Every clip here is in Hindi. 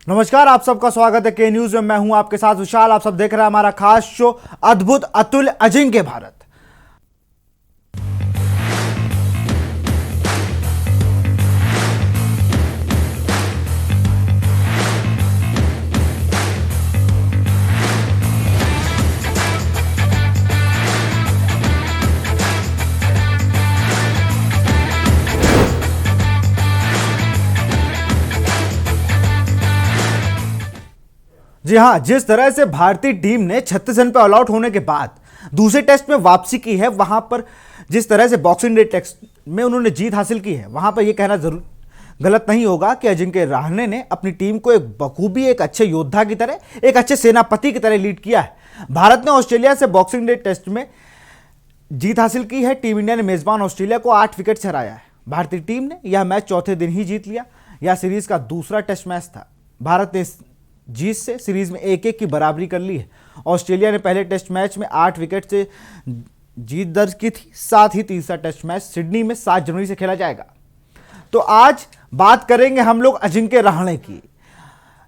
नमस्कार, आप सबका स्वागत है के न्यूज में। मैं हूं आपके साथ विशाल। आप सब देख रहे हैं हमारा खास शो अद्भुत अतुल अजिंक्य भारत। जी हां, जिस तरह से भारतीय टीम ने 36 रन पर ऑल आउट होने के बाद दूसरे टेस्ट में वापसी की है, वहां पर जिस तरह से बॉक्सिंग डे टेस्ट में उन्होंने जीत हासिल की है, वहां पर यह कहना जरूर गलत नहीं होगा कि अजिंक्य रहाणे ने अपनी टीम को एक बखूबी, एक अच्छे योद्धा की तरह, एक अच्छे सेनापति की तरह लीड किया है। भारत ने ऑस्ट्रेलिया से बॉक्सिंग डे टेस्ट में जीत हासिल की है। टीम इंडिया ने मेजबान ऑस्ट्रेलिया को 8 विकेट से हराया है। भारतीय टीम ने यह मैच चौथे दिन ही जीत लिया। यह सीरीज का दूसरा टेस्ट मैच था। भारत ने इस जीत से सीरीज में 1-1 की बराबरी कर ली है। ऑस्ट्रेलिया ने पहले टेस्ट मैच में 8 विकेट से जीत दर्ज की थी। साथ ही तीसरा टेस्ट मैच सिडनी में 7 जनवरी से खेला जाएगा। तो आज बात करेंगे हम लोग अजिंक्य रहाणे की।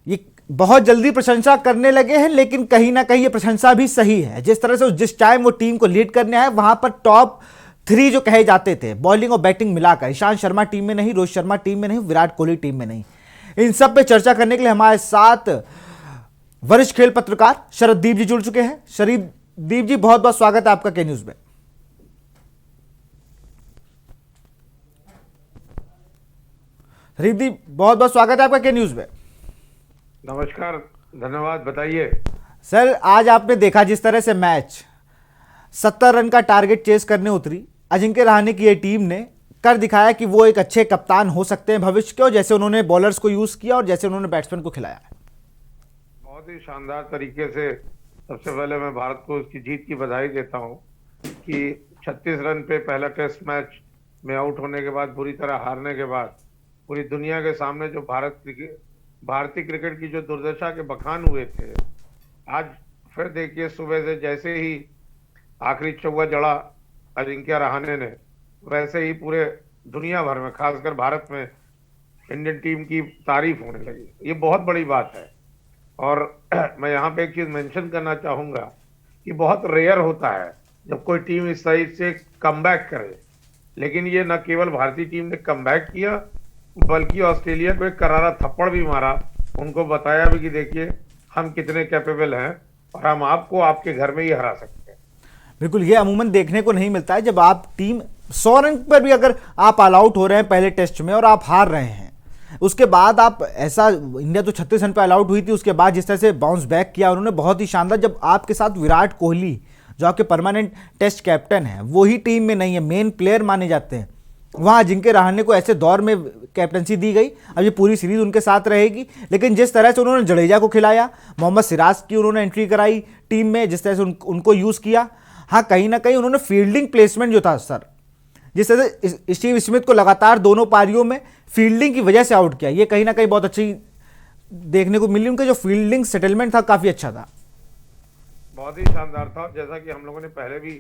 ये बहुत जल्दी प्रशंसा करने लगे हैं, लेकिन कहीं ना कहीं ये प्रशंसा भी सही है। जिस तरह से जिस टाइम वो टीम को लीड करने आए, वहां पर टॉप 3 जो कहे जाते थे बॉलिंग और बैटिंग मिलाकर, ईशांत शर्मा टीम में नहीं, रोहित शर्मा टीम में नहीं, विराट कोहली टीम में नहीं, इन सब पे चर्चा करने के लिए हमारे साथ वरिष्ठ खेल पत्रकार शरददीप जी जुड़ चुके हैं। शरददीप जी, बहुत बहुत स्वागत है आपका के न्यूज में। शरददीप, बहुत बहुत स्वागत है आपका के न्यूज में। नमस्कार, धन्यवाद। बताइए सर, आज आपने देखा जिस तरह से मैच 70 रन का टारगेट चेस करने उतरी अजिंक्य रहाणे की ये टीम ने कर दिखाया कि वो एक अच्छे कप्तान हो सकते हैं भविष्य के, और जैसे उन्होंने बॉलर्स को यूज किया और जैसे उन्होंने बैट्समैन को खिलाया। बहुत ही शानदार तरीके से सबसे पहले मैं भारत को उसकी जीत की बधाई देता हूं कि 36 रन पे पहला टेस्ट मैच में आउट होने के बाद, बुरी तरह हारने के बाद, पूरी दुनिया के सामने जो भारतीय क्रिकेट की जो दुर्दशा के बखान हुए थे, आज फिर देखिए सुबह से जैसे ही आखिरी चौका जड़ा अजिंक्य रहाणे ने, वैसे ही पूरे दुनिया भर में, खासकर भारत में, इंडियन टीम की तारीफ होने लगी। ये बहुत बड़ी बात है। और मैं यहाँ पे एक चीज मेंशन करना चाहूंगा कि बहुत रेयर होता है जब कोई टीम इस साइड से कमबैक करे, लेकिन ये न केवल भारतीय टीम ने कमबैक किया, बल्कि ऑस्ट्रेलिया को एक करारा थप्पड़ भी मारा, उनको बताया भी कि देखिए हम कितने कैपेबल हैं और हम आपको आपके घर में ही हरा सकते हैं। बिल्कुल, ये अमूमन देखने को नहीं मिलता है। जब आप टीम 100 रन पर भी अगर आप ऑल आउट हो रहे हैं पहले टेस्ट में और आप हार रहे हैं, उसके बाद आप ऐसा, इंडिया तो 36 रन पर ऑल आउट हुई थी, उसके बाद जिस तरह से बाउंस बैक किया उन्होंने, बहुत ही शानदार। जब आपके साथ विराट कोहली जो आपके परमानेंट टेस्ट कैप्टन है, वो ही टीम में नहीं है, मेन प्लेयर माने जाते हैं, वहां अजिंक्य रहाणे को ऐसे दौर में कैप्टनसी दी गई। अब ये पूरी सीरीज उनके साथ रहेगी। लेकिन जिस तरह से उन्होंने जडेजा को खिलाया, मोहम्मद सिराज की उन्होंने एंट्री कराई टीम में, जिस तरह से उनको यूज किया, हाँ कहीं ना कहीं उन्होंने फील्डिंग प्लेसमेंट जो था सर, जिस तरह से स्टीव स्मिथ को लगातार दोनों पारियों में फील्डिंग की वजह से आउट किया, ये कहीं ना कहीं बहुत अच्छी देखने को मिली। उनका जो फील्डिंग सेटलमेंट था काफी अच्छा था, बहुत ही शानदार था। जैसा कि हम लोगों ने पहले भी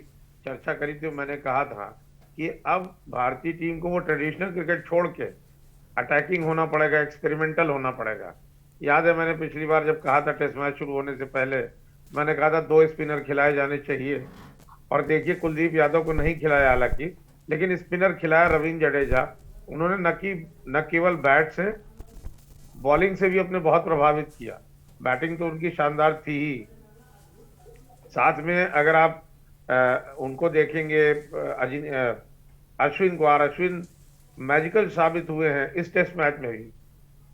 चर्चा करी थी, मैंने कहा था कि अब भारतीय टीम को वो ट्रेडिशनल क्रिकेट छोड़ के अटैकिंग होना पड़ेगा, एक्सपेरिमेंटल होना पड़ेगा। याद है मैंने पिछली बार जब कहा था टेस्ट मैच शुरू होने से पहले, मैंने कहा था 2 स्पिनर खिलाए जाने चाहिए, और देखिए कुलदीप यादव को नहीं खिलाया हालांकि, लेकिन स्पिनर खिलाया रवींद्र जडेजा। उन्होंने न केवल बैट से, बॉलिंग से भी अपने बहुत प्रभावित किया। बैटिंग तो उनकी शानदार थी ही, साथ में अगर आप उनको देखेंगे, अश्विन मैजिकल साबित हुए हैं इस टेस्ट मैच में भी।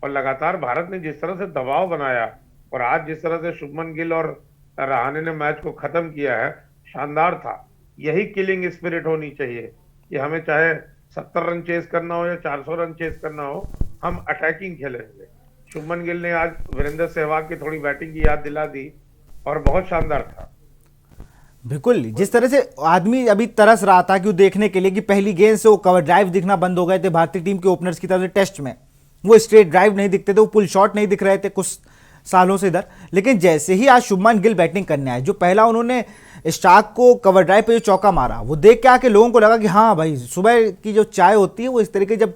और लगातार भारत ने जिस तरह से दबाव बनाया, और आज जिस तरह से शुभमन गिल और रहाणे ने मैच को खत्म किया है, शानदार था। यही किलिंग स्पिरिट होनी चाहिए कि हमें चाहे 70 रन चेस करना हो या 400 रन चेस करना हो, हम अटैकिंग खेलेंगे। शुभमन गिल ने आज वीरेंद्र सहवाग की थोड़ी बैटिंग की याद दिला दी, और बहुत शानदार था। बिल्कुल। जिस तरह से आदमी अभी तरस रहा था कि वो देखने के लिए कि पहली गेंद से वो कवर ड्राइव दिखना बंद हो गए थे भारतीय टीम के ओपनर्स की तरफ से। टेस्ट में वो स्ट्रेट ड्राइव नहीं दिखते थे, वो पुल शॉट नहीं दिख रहे थे कुछ सालों से इधर। लेकिन जैसे ही आज शुभमन गिल बैटिंग करने आए, जो पहला उन्होंने स्टार्क को कवर ड्राइव पे जो चौका मारा, वो देख के आके लोगों को लगा कि हाँ भाई, सुबह की जो चाय होती है वो इस तरीके। जब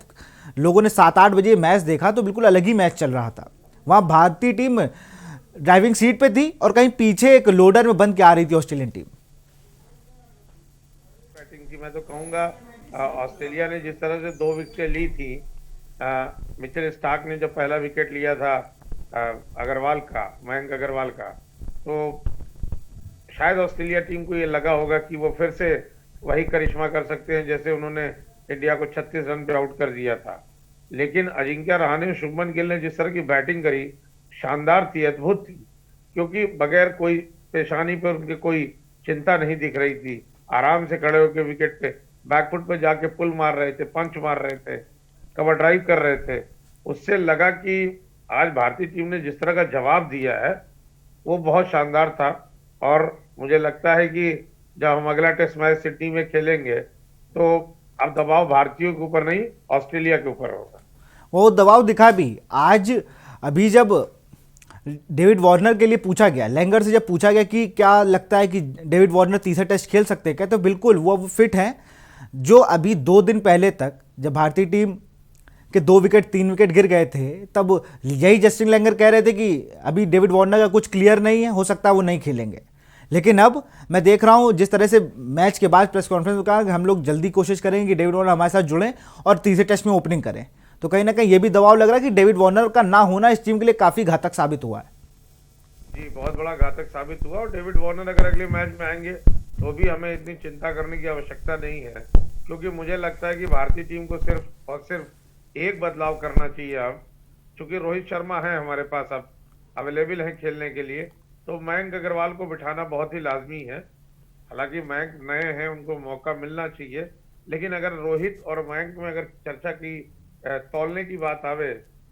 लोगों ने 7-8 बजे मैच देखा तो बिल्कुल अलग ही मैच चल रहा था। वहां भारतीय टीम ड्राइविंग सीट पे थी और कहीं पीछे एक लोडर में बंद के आ रही थी ऑस्ट्रेलियन टीम। बैटिंग थी, मैं तो कहूंगा ऑस्ट्रेलिया ने जिस तरह से 2 विकेटें ली थी, मिचेल स्टार्क ने जब पहला विकेट लिया था अग्रवाल का, मयंक अग्रवाल का, तो शायद ऑस्ट्रेलिया टीम को ये लगा होगा कि वो फिर से वही करिश्मा कर सकते हैं जैसे उन्होंने इंडिया को 36 रन पे आउट कर दिया था। लेकिन अजिंक्य रहाणे और शुभमन गिल ने जिस तरह की बैटिंग करी, शानदार थी, अद्भुत थी, क्योंकि बगैर कोई पेशानी पर उनके कोई चिंता नहीं दिख रही थी। आराम से खड़े होकर विकेट पे बैकफुट पे जाके पुल मार रहे थे, पंच मार रहे थे, कवर ड्राइव कर रहे थे। उससे लगा कि आज भारतीय टीम ने जिस तरह का जवाब दिया है वो बहुत शानदार था। और मुझे लगता है कि जब हम अगला टेस्ट मैच सिडनी में खेलेंगे तो अब दबाव भारतीयों के ऊपर नहीं, ऑस्ट्रेलिया के ऊपर होगा। वो दबाव दिखा भी आज। अभी जब डेविड वार्नर के लिए पूछा गया, लैंगर से जब पूछा गया कि क्या लगता है कि डेविड वार्नर तीसरा टेस्ट खेल सकते हैं क्या, तो बिल्कुल वो फिट हैं। जो अभी 2 दिन पहले तक जब भारतीय टीम के 2 विकेट 3 विकेट गिर गए थे, तब यही जस्टिन लैंगर कह रहे थे कि अभी डेविड वार्नर का कुछ क्लियर नहीं है, हो सकता है वो नहीं खेलेंगे। लेकिन अब मैं देख रहा हूं जिस तरह से मैच के बाद प्रेस कॉन्फ्रेंस में कहा कि हम लोग जल्दी कोशिश करेंगे कि डेविड वार्नर हमारे साथ जुड़ें और तीसरे टेस्ट में ओपनिंग करें, तो कहीं ना कहीं ये भी दबाव लग रहा है कि डेविड वार्नर का ना होना इस टीम के लिए काफी घातक साबित हुआ है। जी, बहुत बड़ा घातक साबित हुआ। और डेविड वार्नर अगर अगले मैच में आएंगे तो भी हमें इतनी चिंता करने की आवश्यकता नहीं है, क्योंकि मुझे लगता है कि भारतीय टीम को सिर्फ और सिर्फ एक बदलाव करना चाहिए अब। चूंकि रोहित शर्मा है हमारे पास अब अवेलेबल है खेलने के लिए, तो मयंक अग्रवाल को बिठाना बहुत ही लाजमी है। हालांकि मयंक नए हैं, उनको मौका मिलना चाहिए, लेकिन अगर रोहित और मयंक में अगर चर्चा की तौलने की बात आवे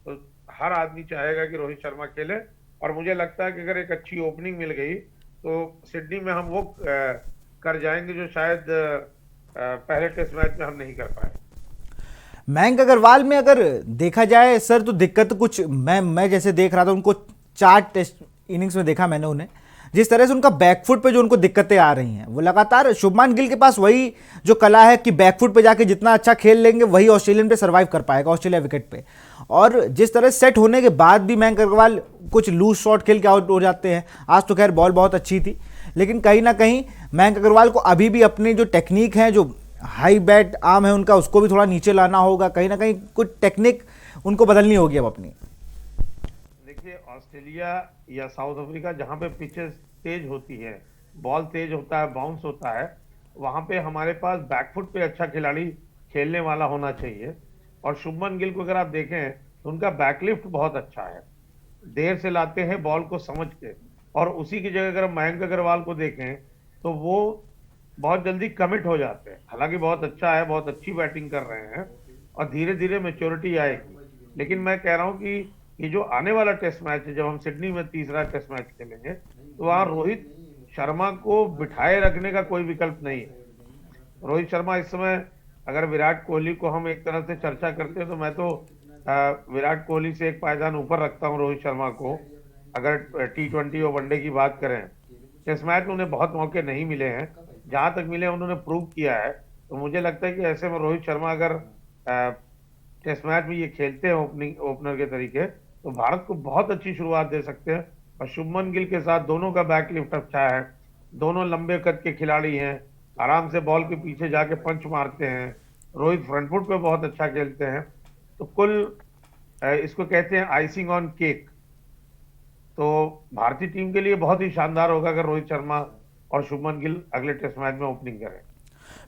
तो हर आदमी चाहेगा कि रोहित शर्मा खेले। और मुझे लगता है कि अगर एक अच्छी ओपनिंग मिल गई तो सिडनी में हम वो कर जाएंगे जो शायद पहले टेस्ट मैच में हम नहीं कर पाए। मयंक अग्रवाल में अगर देखा जाए सर, तो दिक्कत कुछ मैं जैसे देख रहा था उनको 4 टेस्ट इनिंग्स में देखा मैंने उन्हें, जिस तरह से उनका बैकफुट पे जो उनको दिक्कतें आ रही हैं, वो लगातार शुभमान गिल के पास वही जो कला है कि बैकफुट पे जाके जितना अच्छा खेल लेंगे वही ऑस्ट्रेलियन पे सर्वाइव कर पाएगा, ऑस्ट्रेलिया विकेट पे। और जिस तरह सेट होने के बाद भी मयंक अग्रवाल कुछ लूज शॉट खेल के आउट हो जाते हैं। आज तो खैर बॉल बहुत अच्छी थी, लेकिन कहीं ना कहीं मयंक अग्रवाल को अभी भी अपनी जो टेक्निक है, जो हाई बैट आर्म है उनका, उसको भी थोड़ा नीचे लाना होगा। कहीं ना कहीं कुछ टेक्निक उनको बदलनी होगी अब अपनी। देखिए, ऑस्ट्रेलिया या साउथ अफ्रीका जहां पे पिचेस तेज होती है, बॉल तेज होता है, बाउंस होता है, वहां पे हमारे पास बैकफुट पे अच्छा खिलाड़ी खेलने वाला होना चाहिए। और शुभमन गिल को अगर आप देखें तो उनका बैकलिफ्ट बहुत अच्छा है, देर से लाते हैं बॉल को समझ के। और उसी की जगह अगर मयंक अग्रवाल को देखें तो वो बहुत जल्दी कमिट हो जाते हैं। हालांकि बहुत अच्छा है, बहुत अच्छी बैटिंग कर रहे हैं और धीरे धीरे मेच्योरिटी आएगी। लेकिन मैं कह रहा हूं कि ये जो आने वाला टेस्ट मैच है, जब हम सिडनी में तीसरा टेस्ट मैच खेलेंगे, तो वहां रोहित शर्मा को बिठाए रखने का कोई विकल्प नहीं है। रोहित शर्मा इस समय, अगर विराट कोहली को हम एक तरह से चर्चा करते हैं, तो मैं तो विराट कोहली से एक पायदान ऊपर रखता हूं रोहित शर्मा को। अगर T20 और वनडे की बात करें, टेस्ट मैच में उन्हें बहुत मौके नहीं मिले हैं, जहां तक मिले उन्होंने प्रूव किया है। तो मुझे लगता है कि ऐसे में रोहित शर्मा अगर टेस्ट मैच में ये खेलते हैं ओपनर के तरीके, तो भारत को बहुत अच्छी शुरुआत दे सकते हैं। और शुभमन गिल के साथ दोनों का बैकलिफ्ट अच्छा है, दोनों लंबे कद के खिलाड़ी हैं, आराम से बॉल के पीछे जाके पंच मारते हैं। रोहित फ्रंट फुट पे बहुत अच्छा खेलते हैं। तो कुल इसको कहते हैं आइसिंग ऑन केक। तो भारतीय टीम के लिए बहुत ही शानदार होगा अगर रोहित शर्मा और शुभमन गिल अगले टेस्ट मैच में ओपनिंग करें।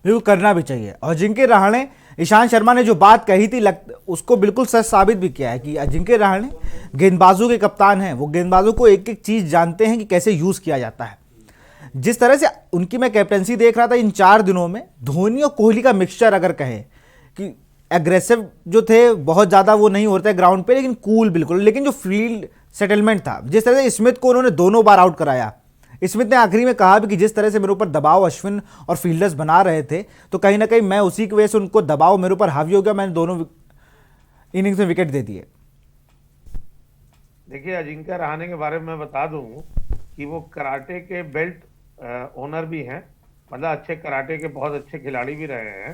बिल्कुल करना भी चाहिए। और अजिंक्य रहाणे, ईशांत शर्मा ने जो बात कही थी उसको बिल्कुल सच साबित भी किया है कि अजिंक्य रहाणे गेंदबाजों के कप्तान हैं। वो गेंदबाजों को एक एक चीज जानते हैं कि कैसे यूज किया जाता है। जिस तरह से उनकी मैं कैप्टनसी देख रहा था इन 4 दिनों में, धोनी और कोहली का मिक्सचर अगर कहें कि एग्रेसिव जो थे, बहुत ज़्यादा वो नहीं होते ग्राउंड पे, लेकिन कूल बिल्कुल। लेकिन जो फील्ड सेटलमेंट था, जिस तरह से स्मिथ को उन्होंने 2 बार आउट कराया, स्मिथ ने आखिरी में कहा भी कि जिस तरह से मेरे ऊपर दबाव अश्विन और फील्डर्स बना रहे थे, तो कहीं ना कहीं मैं उसी की वजह से उनको दबाव मेरे ऊपर हावी हो गया, मैंने दोनों इनिंग्स में विकेट दे दिए। देखिए, अजिंक्य रहाणे के बारे में मैं बता दूं कि वो कराटे के बेल्ट ओनर भी हैं, मतलब अच्छे कराटे के बहुत अच्छे खिलाड़ी भी रहे हैं।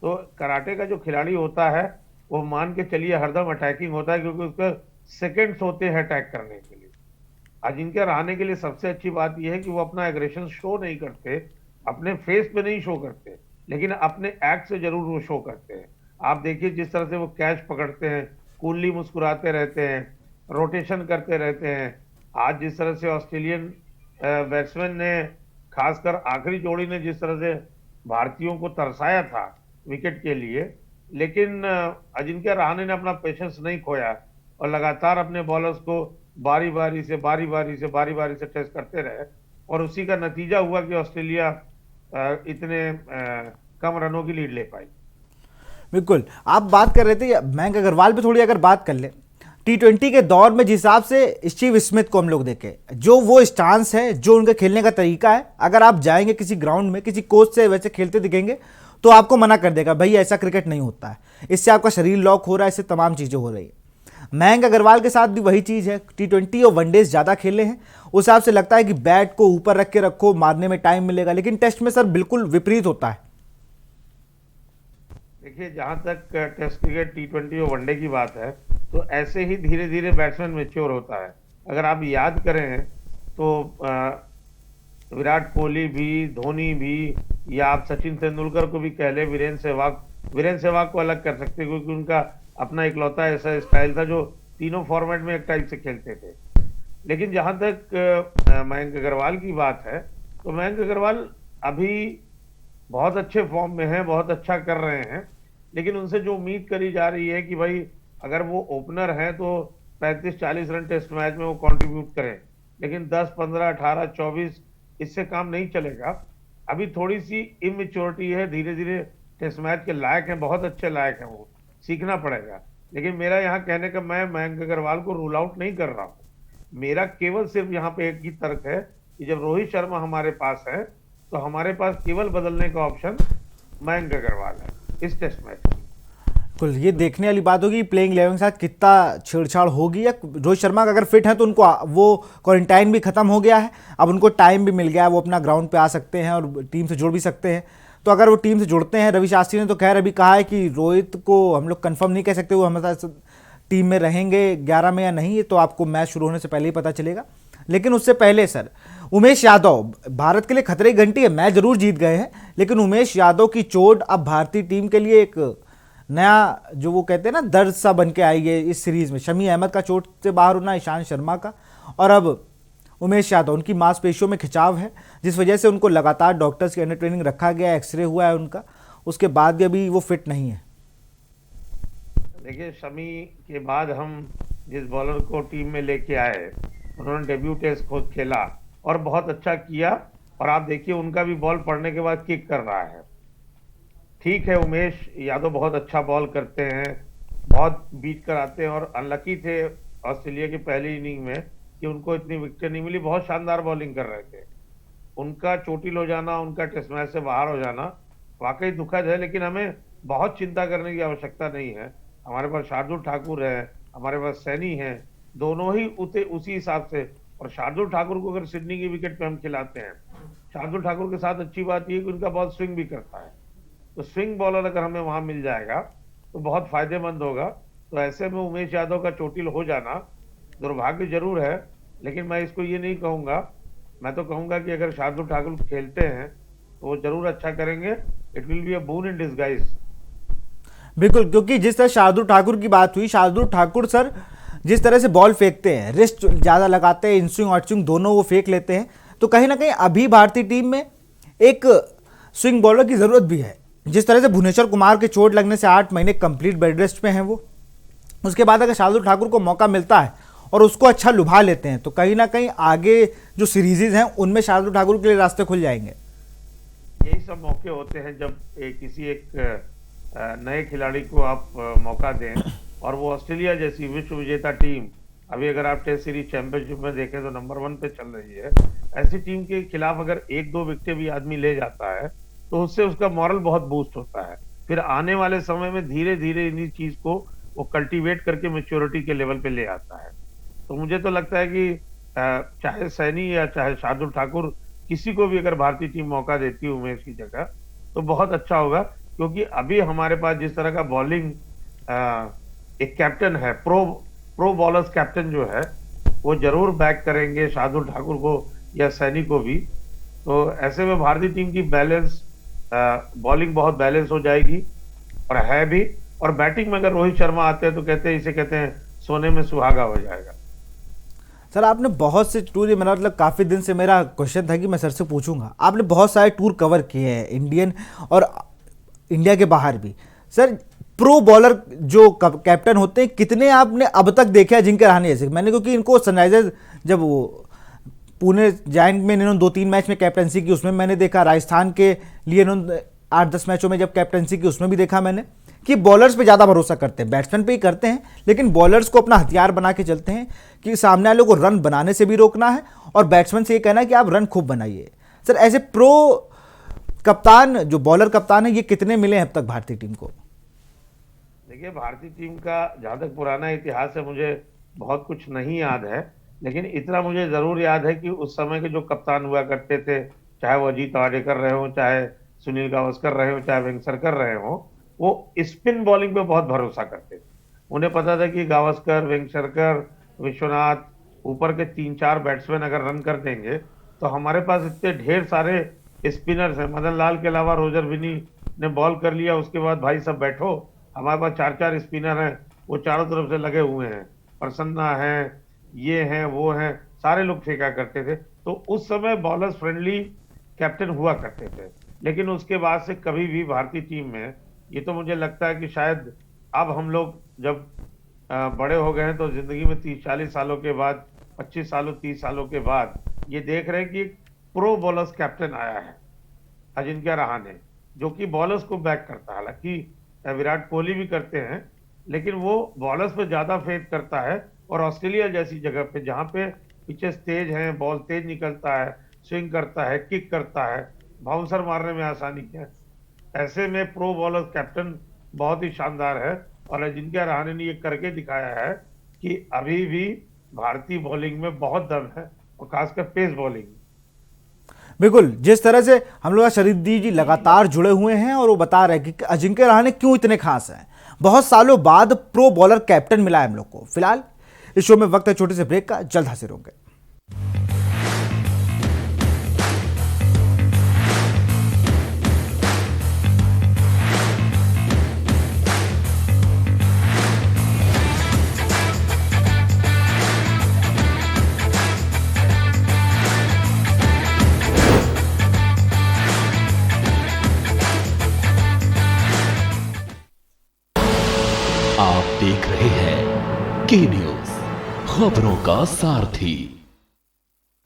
तो कराटे का जो खिलाड़ी होता है वो मान के चलिए हरदम अटैकिंग होता है, क्योंकि उसका सेकंड्स होते हैं अटैक करने के लिए। अजिंक्य रहाणे के लिए सबसे अच्छी बात यह है कि वो अपना एग्रेशन शो नहीं करते, अपने फेस पे नहीं शो करते, लेकिन अपने एक्ट से जरूर वो शो करते हैं। आप देखिए जिस तरह से वो कैच पकड़ते हैं, कूलली मुस्कुराते रहते हैं, रोटेशन करते रहते हैं। आज जिस तरह से ऑस्ट्रेलियन बैट्समैन ने, खासकर आखिरी जोड़ी ने जिस तरह से भारतीयों को तरसाया था विकेट के लिए, लेकिन अजिंक्य रहाणे ने अपना पेशेंस नहीं खोया और लगातार अपने बॉलर्स को बारी बारी से टेस्ट करते रहे, और उसी का नतीजा हुआ कि ऑस्ट्रेलिया इतने कम रनों की लीड ले पाई। बिल्कुल, आप बात कर रहे थे मयंक अग्रवाल पे, थोड़ी अगर बात कर ले T20 के दौर में, जिस हिसाब से स्टीव स्मिथ को हम लोग देखें, जो वो स्टांस है, जो उनका खेलने का तरीका है, अगर आप जाएंगे किसी ग्राउंड में किसी कोच से वैसे खेलते दिखेंगे तो आपको मना कर देगा, भाई ऐसा क्रिकेट नहीं होता है, इससे आपका शरीर लॉक हो रहा है, इससे तमाम चीज़ें हो रही है। मयंक अग्रवाल के साथ भी वही चीज़ है, T20 और वनडेज ज़्यादा खेले हैं, उस हिसाब से लगता है कि बैट को ऊपर रख के रखो, मारने में टाइम मिलेगा, लेकिन टेस्ट में सर बिल्कुल विपरीत होता है। देखिए जहां तक टेस्ट क्रिकेट, T20 और वनडे की बात है, तो ऐसे ही धीरे धीरे बैट्समैन मैच्योर होता है। अगर आप याद करें तो विराट कोहली भी, धोनी भी, या आप सचिन तेंदुलकर को भी कह ले, वीरेंद्र सहवाग को अलग कर सकते हैं क्योंकि उनका अपना इकलौता ऐसा स्टाइल था जो तीनों फॉर्मेट में एक टाइप से खेलते थे। लेकिन जहां तक मयंक अग्रवाल की बात है, तो मयंक अग्रवाल अभी बहुत अच्छे फॉर्म में हैं, बहुत अच्छा कर रहे हैं, लेकिन उनसे जो उम्मीद करी जा रही है कि भाई अगर वो ओपनर हैं तो 35-40 रन टेस्ट मैच में वो कंट्रीब्यूट करें, लेकिन 10, 15, 18, 24 इससे काम नहीं चलेगा। अभी थोड़ी सी इमेच्योरिटी है, धीरे धीरे टेस्ट मैच के लायक हैं, बहुत अच्छे लायक हैं, वो सीखना पड़ेगा। लेकिन मेरा यहाँ कहने का, मैं मयंक अग्रवाल को रूल आउट नहीं कर रहा हूँ। मेरा केवल सिर्फ यहाँ पे एक ही तर्क है कि जब रोहित शर्मा हमारे पास है तो हमारे पास केवल बदलने का ऑप्शन मयंक अग्रवाल है इस टेस्ट मैच में। बिल्कुल, ये देखने वाली बात होगी प्लेइंग 11 के साथ कितना छेड़छाड़ होगी। या रोहित शर्मा का अगर फिट है तो उनको वो क्वारंटाइन भी खत्म हो गया है, अब उनको टाइम भी मिल गया है, वो अपना ग्राउंड पे आ सकते हैं और टीम से जुड़ भी सकते हैं। तो अगर वो टीम से जुड़ते हैं, रवि शास्त्री ने तो खैर अभी कहा है कि रोहित को हम लोग कंफर्म नहीं कह सकते वो हमारे साथ टीम में रहेंगे 11 में या नहीं, ये तो आपको मैच शुरू होने से पहले ही पता चलेगा। लेकिन उससे पहले सर, उमेश यादव भारत के लिए खतरे की घंटी है, मैच जरूर जीत गए हैं, लेकिन उमेश यादव की चोट अब भारतीय टीम के लिए एक नया, जो वो कहते हैं ना, दर्द सा बन के आई है इस सीरीज में। शमी अहमद का चोट से बाहर होना, ईशांत शर्मा का, और अब उमेश यादव, उनकी मांसपेशियों में खिंचाव है, जिस वजह से उनको लगातार डॉक्टर्स के अंडर ट्रेनिंग रखा गया है, एक्सरे हुआ है उनका, उसके बाद भी अभी वो फिट नहीं है। देखिए शमी के बाद हम जिस बॉलर को टीम में लेके आए, उन्होंने डेब्यू टेस्ट खुद खेला और बहुत अच्छा किया, और आप देखिए उनका भी बॉल पड़ने के बाद किक कर रहा है। ठीक है, उमेश यादव बहुत अच्छा बॉल करते हैं, बहुत बीट कर आते हैं, और अनलकी थे ऑस्ट्रेलिया की पहली इनिंग में कि उनको इतनी विकेट नहीं मिली, बहुत शानदार बॉलिंग कर रहे थे। उनका चोटिल हो जाना, उनका टेस्ट मैच से बाहर हो जाना वाकई दुखद है, लेकिन हमें बहुत चिंता करने की आवश्यकता नहीं है। हमारे पास शार्दुल ठाकुर है, हमारे पास सैनी है, दोनों ही उसी हिसाब से, और शार्दुल ठाकुर को अगर सिडनी की विकेट पे हम खिलाते हैं, शार्दुल ठाकुर के साथ अच्छी बात यह कि उनका बॉल स्विंग भी करता है, तो स्विंग बॉलर अगर हमें वहां मिल जाएगा तो बहुत फायदेमंद होगा। तो ऐसे में उमेश यादव का चोटिल हो जाना दुर्भाग्य जरूर है, लेकिन मैं इसको ये नहीं कहूंगा, मैं तो कहूंगा कि अगर शार्दुल ठाकुर खेलते हैं तो वो जरूर अच्छा करेंगे। It will be a boon in disguise. बिल्कुल, क्योंकि जिस तरह शार्दुल ठाकुर की बात हुई, शार्दुल ठाकुर सर जिस तरह से बॉल फेंकते हैं, रिस्ट ज़्यादा लगाते हैं, इनस्विंग आउट स्विंग दोनों वो फेंक लेते हैं, तो कहीं ना कहीं अभी भारतीय टीम में एक स्विंग बॉलर की ज़रूरत भी है। जिस तरह से भुवनेश्वर कुमार के चोट लगने से 8 महीने कंप्लीट बेड रेस्ट पे हैं वो, उसके बाद अगर शार्दुल ठाकुर को मौका मिलता है और उसको अच्छा लुभा लेते हैं, तो कहीं ना कहीं आगे जो सीरीजेज हैं उनमें शार्दुल ठाकुर के लिए रास्ते खुल जाएंगे। यही सब मौके होते हैं जब किसी एक नए खिलाड़ी को आप मौका दें, और वो ऑस्ट्रेलिया जैसी विश्व विजेता टीम, अभी अगर आप टेस्ट सीरीज चैंपियनशिप में देखें तो नंबर 1 पे चल रही है, ऐसी टीम के खिलाफ अगर 1-2 विकेट भी आदमी ले जाता है तो उससे उसका मॉरल बहुत बूस्ट होता है। फिर आने वाले समय में धीरे धीरे इन्हीं चीज को वो कल्टीवेट करके मैच्योरिटी के लेवल पे ले आता है। तो मुझे तो लगता है कि चाहे सैनी या चाहे शार्दुल ठाकुर, किसी को भी अगर भारतीय टीम मौका देती है उमेश की जगह, तो बहुत अच्छा होगा, क्योंकि अभी हमारे पास जिस तरह का बॉलिंग एक कैप्टन है, प्रो प्रो बॉलर्स कैप्टन जो है वो जरूर बैक करेंगे शार्दुल ठाकुर को या सैनी को भी। तो ऐसे में भारतीय टीम की बैलेंस बॉलिंग बहुत बैलेंस हो जाएगी और है भी। और बैटिंग में अगर रोहित शर्मा आते हैं तो कहते हैं सोने में सुहागा हो जाएगा। सर आपने बहुत से टूर, मेरा मतलब काफ़ी दिन से मेरा क्वेश्चन था कि मैं सर से पूछूंगा, आपने बहुत सारे टूर कवर किए हैं इंडियन और इंडिया के बाहर भी। सर प्रो बॉलर जो कैप्टन होते हैं कितने आपने अब तक देखे अजिंक्य रहाणे जैसे? मैंने क्योंकि इनको सनराइजर्स जब वो पुणे जायंट में इन्होंने 2-3 मैच में कैप्टनसी की, उसमें मैंने देखा। राजस्थान के लिए इन्होंने 8-10 मैचों में जब कैप्टनसी की उसमें भी देखा मैंने कि बॉलर्स पे ज़्यादा भरोसा करते हैं, बैट्समैन पे ही करते हैं, लेकिन बॉलर्स को अपना हथियार बना के चलते हैं कि सामने वाले को रन बनाने से भी रोकना है और बैट्समैन से ये कहना है कि आप रन खूब बनाइए। सर ऐसे प्रो कप्तान जो बॉलर कप्तान है ये कितने मिले हैं अब तक भारतीय टीम को? देखिए भारतीय टीम का जहां तक पुराना इतिहास है मुझे बहुत कुछ नहीं याद है, लेकिन इतना मुझे जरूर याद है कि उस समय के जो कप्तान हुआ करते थे, चाहे वो अजीत वाडेकर रहे हो, चाहे सुनील गावस्कर रहे हो, चाहे वेंगसरकर रहे हो, वो स्पिन बॉलिंग पे बहुत भरोसा करते थे। उन्हें पता था कि गावस्कर, वेंगसरकर, विश्वनाथ, ऊपर के 3-4 बैट्समैन अगर रन कर देंगे तो हमारे पास इतने ढेर सारे स्पिनर्स हैं। मदन लाल के अलावा रोजर विनी ने बॉल कर लिया, उसके बाद भाई सब बैठो, हमारे पास 4-4 स्पिनर हैं, वो चारों तरफ से लगे हुए हैं, प्रसन्ना है, ये हैं, वो हैं, सारे लोग फेंका करते थे। तो उस समय बॉलर्स फ्रेंडली कैप्टन हुआ करते थे। लेकिन उसके बाद से कभी भी भारतीय टीम में, ये तो मुझे लगता है कि शायद अब हम लोग जब बड़े हो गए हैं तो जिंदगी में 30-40 सालों के बाद, 25 सालों 30 सालों के बाद ये देख रहे हैं कि प्रो बॉलर्स कैप्टन आया है अजिंक्य रहाणे, जो कि बॉलर्स को बैक करता है। हालांकि विराट कोहली भी करते हैं, लेकिन वो बॉलर्स पे ज्यादा फेथ करता है। और ऑस्ट्रेलिया जैसी जगह पे जहां पे पिचेस तेज हैं, बॉल तेज निकलता है, स्विंग करता है, किक करता है, बाउंसर मारने में आसानी है, ऐसे में प्रो बॉलर कैप्टन बहुत ही शानदार है। और अजिंक्य रहाणे ने ये करके दिखाया है कि अभी भी भारतीय बॉलिंग में बहुत दम है, और खासकर पेस बॉलिंग। बिल्कुल, जिस तरह से हम लोग शरीदी जी लगातार जुड़े हुए हैं और वो बता रहे हैं कि अजिंक्य रहाणे क्यों इतने खास हैं, बहुत सालों बाद प्रो बॉलर कैप्टन मिला है हम लोग को। फिलहाल इस शो में वक्त है छोटे से ब्रेक का, जल्द हाजिर होंगे। आप देख रहे हैं के न्यूज, खबरों का सारथी।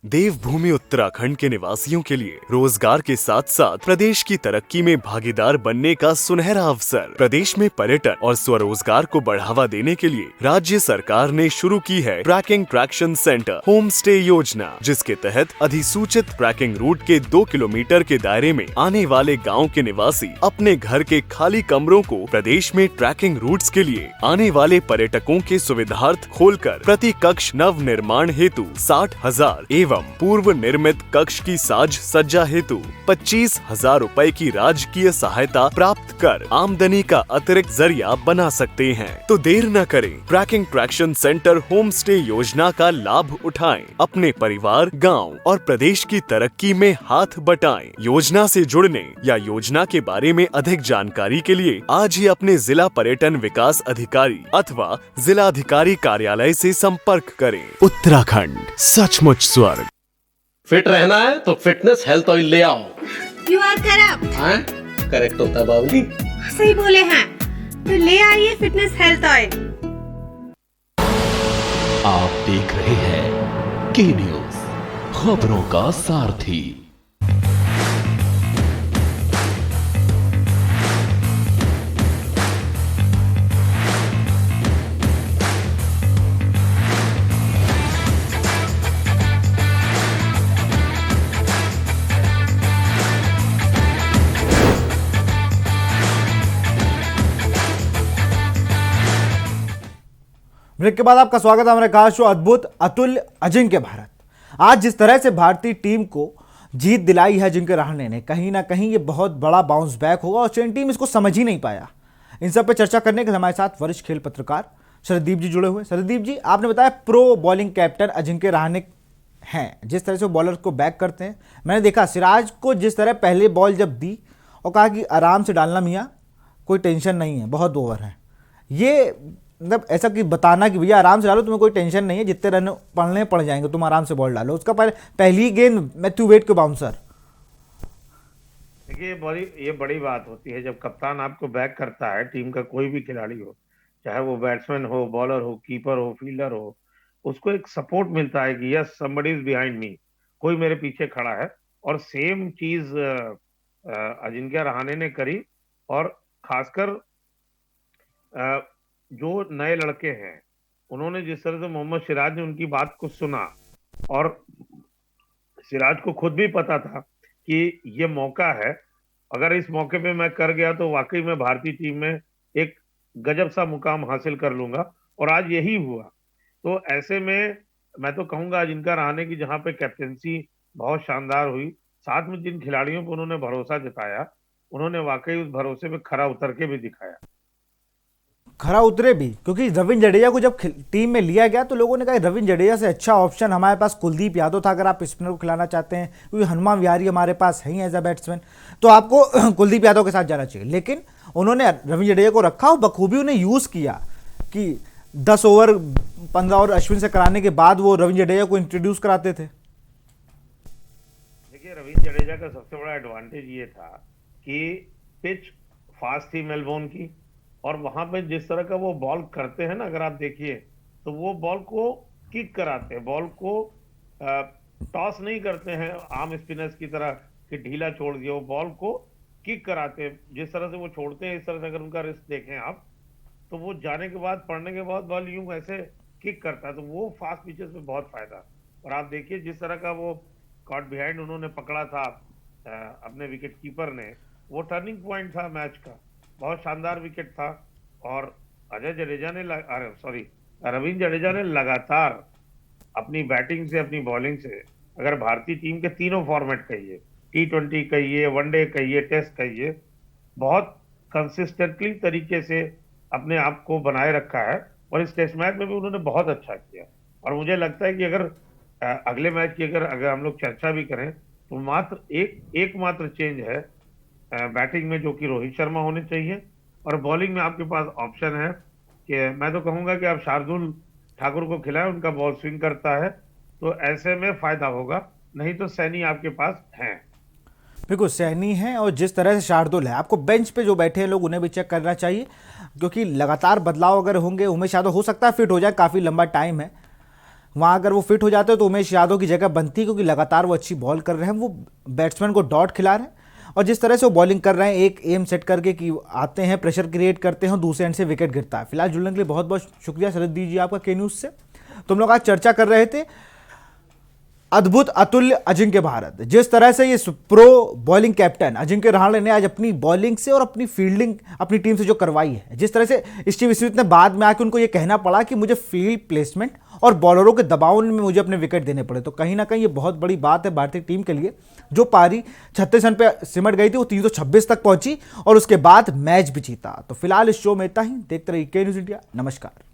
देवभूमि उत्तराखंड के निवासियों के लिए रोजगार के साथ साथ प्रदेश की तरक्की में भागीदार बनने का सुनहरा अवसर। प्रदेश में पर्यटन और स्वरोजगार को बढ़ावा देने के लिए राज्य सरकार ने शुरू की है trekking traction centre home stay योजना, जिसके तहत अधिसूचित ट्रैकिंग रूट के 2 किलोमीटर के दायरे में आने वाले गाँव के निवासी अपने घर के खाली कमरों को प्रदेश में ट्रैकिंग रूट्स के लिए आने वाले पर्यटकों के सुविधार्थ खोलकर प्रति कक्ष नव निर्माण हेतु 60,000 एवं पूर्व निर्मित कक्ष की साज सज्जा हेतु 25,000 रुपए की राजकीय सहायता प्राप्त कर आमदनी का अतिरिक्त जरिया बना सकते हैं। तो देर न करें, trekking traction centre home stay योजना का लाभ उठाएं, अपने परिवार, गांव और प्रदेश की तरक्की में हाथ बटाएं। योजना से जुड़ने या योजना के बारे में अधिक जानकारी के लिए आज ही अपने जिला पर्यटन विकास अधिकारी अथवा जिला अधिकारी कार्यालय से संपर्क करें। उत्तराखंड सचमुच स्वर्ग। फिट रहना है तो फिटनेस हेल्थ ऑयल ले आओ। You are correct. हाँ, करेक्ट होता है बाबूजी। सही बोले हैं, तो ले आइए फिटनेस हेल्थ ऑयल। आप देख रहे हैं के न्यूज, खबरों का सारथी। ब्रेक के बाद आपका स्वागत है हमारे खास शो अद्भुत अतुल्य अजिंक्य भारत। आज जिस तरह से भारतीय टीम को जीत दिलाई है अजिंक्य रहाणे ने, कहीं ना कहीं ये बहुत बड़ा बाउंस बैक होगा और ऑस्ट्रेलियन टीम इसको समझ ही नहीं पाया। इन सब पे चर्चा करने के लिए हमारे साथ वरिष्ठ खेल पत्रकार शरदीप जी जुड़े हुए। शरदीप जी, आपने बताया pro bowling captain Ajinkya Rahane हैं, जिस तरह से वो बॉलर को बैक करते हैं। मैंने देखा सिराज को जिस तरह पहले बॉल जब दी और कहा कि आराम से डालना मियाँ, कोई टेंशन नहीं है, बहुत ओवर है, ये मतलब ऐसा कि बताना कि भैया आराम से डालो, तुम्हें कोई टेंशन नहीं है, जितने रन पड़ने पड़ जाएंगे, तुम आराम से बॉल डालो। उसका पहली गेंद मैथ्यू वेड के बाउंसर। देखिए ये बड़ी बात होती है जब कप्तान आपको बैक करता है, टीम का कोई भी खिलाड़ी हो, चाहे वो बैट्समैन हो, बॉलर हो, कीपर हो, फील्डर हो, उसको एक सपोर्ट मिलता है कि yes somebody is behind me, कोई मेरे पीछे खड़ा है। और सेम चीज अजिंक्य रहाणे ने करी। और खासकर जो नए लड़के हैं, उन्होंने जिस तरह से मोहम्मद सिराज ने उनकी बात को सुना, और सिराज को खुद भी पता था कि ये मौका है, अगर इस मौके पे मैं कर गया तो वाकई में भारतीय टीम में एक गजब सा मुकाम हासिल कर लूंगा, और आज यही हुआ। तो ऐसे में मैं तो कहूंगा अजिंक्य रहाणे की जहां पे कैप्टेंसी बहुत शानदार हुई, साथ में जिन खिलाड़ियों पर उन्होंने भरोसा जताया, उन्होंने वाकई उस भरोसे पे खरा उतर के भी दिखाया। खरा उतरे भी, क्योंकि रविंद्र जडेजा को जब टीम में लिया गया तो लोगों ने कहा रविंद्र जडेजा से अच्छा ऑप्शन हमारे पास कुलदीप यादव था, अगर आप स्पिनर को खिलाना चाहते हैं, क्योंकि हनुमा विहारी हमारे पास है ही एज अ बैट्समैन, तो आपको कुलदीप यादव के साथ जाना चाहिए। लेकिन उन्होंने रविंद्र जडेजा को रखा और बखूबी उन्हें यूज़ किया कि 10 ओवर 15 ओवर अश्विन से कराने के बाद वो रविंद्र जडेजा को इंट्रोड्यूस कराते थे। देखिए रविंद्र जडेजा का सबसे बड़ा एडवांटेज ये था कि पिच फास्ट थी मेलबोर्न की, और वहां पे जिस तरह का वो बॉल करते हैं ना, अगर आप देखिए तो वो बॉल को किक कराते हैं, बॉल को टॉस नहीं करते हैं आम स्पिनर्स की तरह कि ढीला छोड़ दिया, वो बॉल को किक कराते हैं। जिस तरह से वो छोड़ते हैं, इस तरह से अगर उनका रिस्क देखें आप, तो वो जाने के बाद, पड़ने के बाद बॉल यूं ऐसे किक करता है, तो वो फास्ट पिचेस में बहुत फायदा। और आप देखिए जिस तरह का वो कॉट बिहाइंड उन्होंने पकड़ा था अपने विकेट कीपर ने, वो टर्निंग पॉइंट था मैच का, बहुत शानदार विकेट था। और रविंद्र जडेजा ने लगातार अपनी बैटिंग से, अपनी बॉलिंग से, अगर भारतीय टीम के तीनों फॉर्मेट कहिए, T20 कहिए, वनडे कहिए, टेस्ट कहिए, बहुत कंसिस्टेंटली तरीके से अपने आप को बनाए रखा है। और इस टेस्ट मैच में भी उन्होंने बहुत अच्छा किया। और मुझे लगता है कि अगर अगले मैच की अगर हम लोग चर्चा भी करें तो मात्र एकमात्र चेंज है बैटिंग में, जो कि रोहित शर्मा होने चाहिए, और बॉलिंग में आपके पास ऑप्शन है कि मैं तो कहूंगा कि आप शार्दुल ठाकुर को खिलाएं, उनका बॉल स्विंग करता है, तो ऐसे में फायदा होगा, नहीं तो सैनी आपके पास हैं। बिल्कुल सैनी है, और जिस तरह से शार्दुल है, आपको बेंच पे जो बैठे हैं लोग उन्हें भी चेक करना चाहिए, क्योंकि लगातार बदलाव अगर होंगे, उमेश यादव हो सकता है फिट हो जाए, काफ़ी लंबा टाइम है वहाँ, अगर वो फिट हो जाते हैं तो उमेश यादव की जगह बनती है, क्योंकि लगातार वो अच्छी बॉल कर रहे हैं, वो बैट्समैन को डॉट खिला रहे हैं, और जिस तरह से वो बॉलिंग कर रहे हैं एक एम सेट करके कि आते हैं, प्रेशर क्रिएट करते हैं, दूसरे एंड से विकेट गिरता है। फिलहाल जुड़ने के लिए बहुत बहुत शुक्रिया शरद जी आपका के न्यूज़ से। तुम लोग आज चर्चा कर रहे थे अद्भुत अतुल्य अजिंक्य भारत, जिस तरह से ये pro bowling captain Ajinkya Rahane ने आज अपनी बॉलिंग से और अपनी फील्डिंग अपनी टीम से जो करवाई है, जिस तरह से स्टीव स्मिथ ने बाद में आके उनको ये कहना पड़ा कि मुझे फील्ड प्लेसमेंट और बॉलरों के दबाव में मुझे अपने विकेट देने पड़े, तो कहीं ना कहीं ये बहुत बड़ी बात है भारतीय टीम के लिए। जो पारी 36 रन पे सिमट गई थी वो 326 तक पहुंची और उसके बाद मैच भी जीता। तो फिलहाल इस शो में इतना ही। देखते रहिए के न्यूज़ इंडिया। नमस्कार।